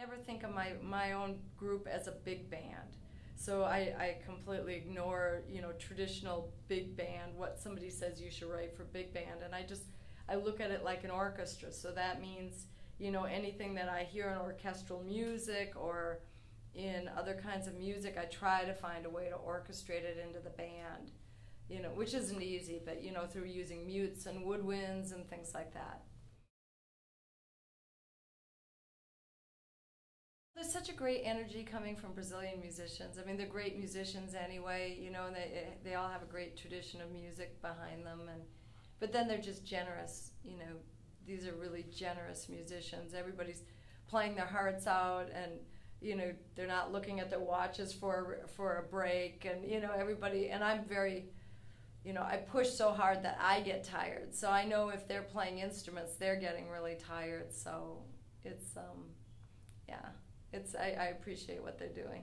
never think of my own group as a big band. So I completely ignore, traditional big band, what somebody says you should write for big band, and I look at it like an orchestra. So that means, anything that I hear in orchestral music or in other kinds of music, I try to find a way to orchestrate it into the band, which isn't easy, but, through using mutes and woodwinds and things like that. There's such a great energy coming from Brazilian musicians. I mean, they're great musicians anyway, and they all have a great tradition of music behind them. But then they're just generous, These are really generous musicians. Everybody's playing their hearts out, and, they're not looking at their watches for a break, and, everybody, and I'm very, I push so hard that I get tired. So I know if they're playing instruments, they're getting really tired. So it's, yeah. I appreciate what they're doing.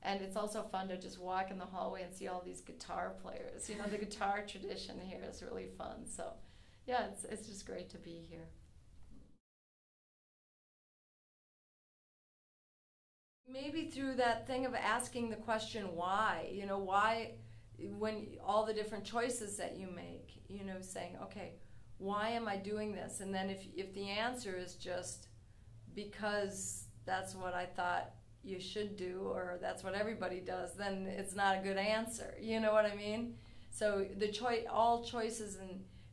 And it's also fun to just walk in the hallway and see all these guitar players. The guitar tradition here is really fun. So yeah, it's just great to be here. Maybe through that thing of asking the question why, why, when all the different choices that you make, saying, okay, why am I doing this? And then if the answer is just because that's what I thought you should do, or that's what everybody does, then it's not a good answer. You know what I mean? So all choices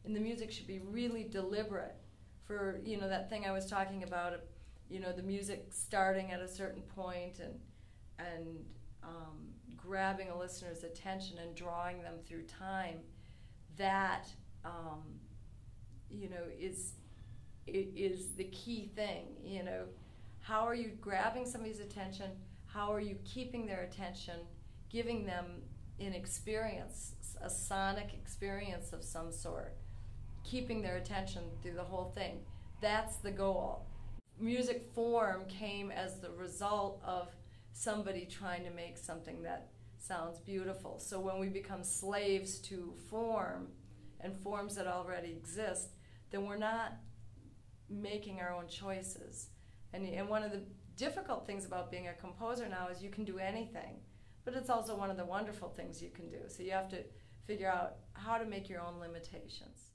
in the music should be really deliberate. For that thing I was talking about, the music starting at a certain point and grabbing a listener's attention and drawing them through time. That is the key thing. How are you grabbing somebody's attention? How are you keeping their attention, giving them an experience, a sonic experience of some sort, keeping their attention through the whole thing? That's the goal. Music form came as the result of somebody trying to make something that sounds beautiful. So when we become slaves to form and forms that already exist, then we're not making our own choices. And one of the difficult things about being a composer now is you can do anything, but it's also one of the wonderful things you can do. So you have to figure out how to make your own limitations.